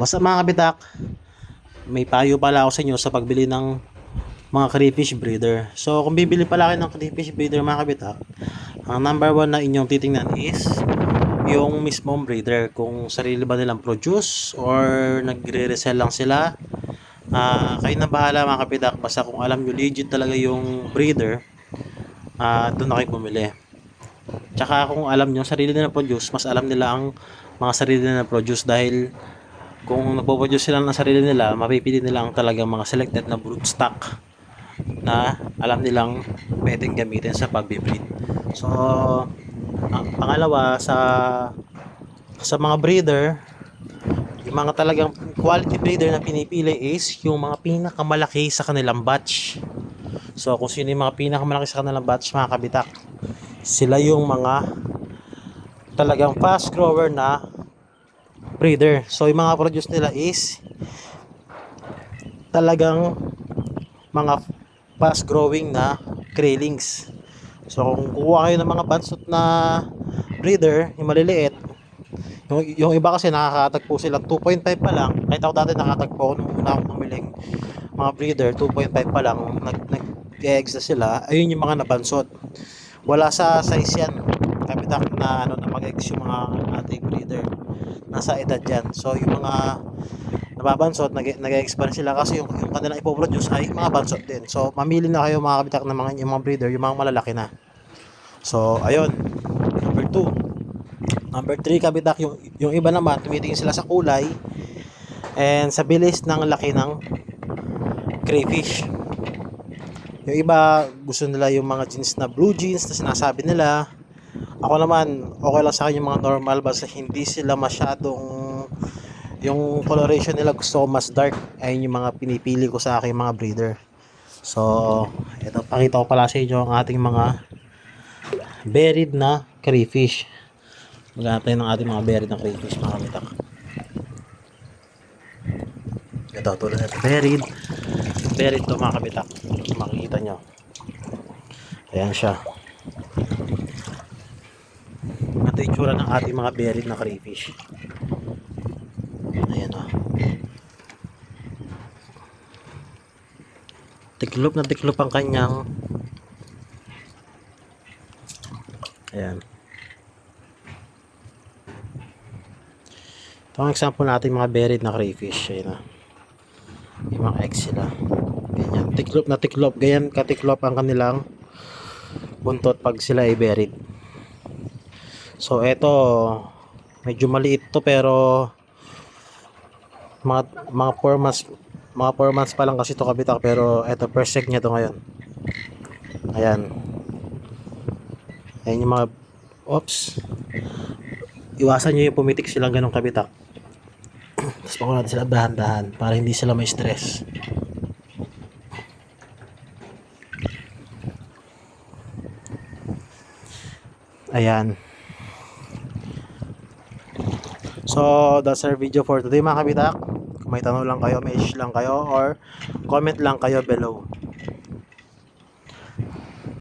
What's up mga kabitak? May payo pala ako sa inyo sa pagbili ng mga crayfish breeder. So kung bibili pala kayo ng crayfish breeder mga kabitak, ang number one na inyong titingnan is yung mismong breeder. Kung sarili ba nilang produce or nagre-resell lang sila. Kayo na bahala mga kabitak. Basta kung alam nyo legit talaga yung breeder, doon na kayo bumili. Tsaka kung alam nyo sarili nila produce, mas alam nila ang mga sarili nila produce dahil kung nagpo-produce sila ng sarili nila, mapipili nila ang talagang mga selected na broodstock na alam nilang pwedeng gamitin sa pag-breed. So, ang pangalawa sa mga breeder, yung mga talagang quality breeder na pinipili is yung mga pinakamalaki sa kanilang batch. So, kung sino yung mga pinakamalaki sa kanilang batch, mga kabitak, sila yung mga talagang fast grower na breeder. So yung mga produce nila is talagang mga fast growing na craylings. So kung kukuha kayo ng mga bansot na breeder, yung maliliit, yung iba kasi nakakatagpo sila 2.5 pa lang. Kahit ako dati nakatagpo ako nung una akong pumiling mga breeder, 2.5 pa lang nag-eggs na sila. Ayun yung mga nabansot. Wala sa size yan kapitak na ano na mag-eggs yung mga ating breeder, nasa edad yan. So yung mga nababansot nag-expand sila kasi yung kanilang ipoproduce ay mga bansot din. So mamili na kayo mga kabitak ng mga, yung mga breeder, yung mga malalaki na. So ayun, number 2. Number 3 kabitak, yung iba naman tumitingin sila sa kulay and sa bilis ng laki ng crayfish. Yung iba gusto nila yung mga jeans na blue jeans na sinasabi nila. Ako naman okay lang sa akin yung mga normal basta hindi sila masyadong, yung coloration nila gusto ko mas dark. Ayun yung mga pinipili ko sa aking mga breeder. So ito, pakita ko pala sa inyo ang ating mga buried na crayfish. Maghanap tayo ng ating mga buried na crayfish mga kabitak. Ito tulad nito, buried to mga kabitak. Makikita nyo, ayan siya. Ito yung tsura ng ating mga buried na crayfish. Ayan o, tiklop na tiklop ang kanyang, ayan. Ito ang example natin mga buried na crayfish. Ayan o, yung mga eggs sila. Ganyan, tiklop na tiklop, ganyan katiklop ang kanilang buntot pag sila ay buried. So eto, medyo maliit to pero mga 4 months pa lang kasi to kabitak, pero eto first egg niya to ngayon. Ayan. Ayan yung mga, oops. Iwasan nyo yung pumitik silang ganong kabitak. Tapos pako natin sila dahan-dahan para hindi sila may stress. Ayan. So that's our video for today mga kabitak. Kung may tanong lang kayo, message lang kayo or comment lang kayo below.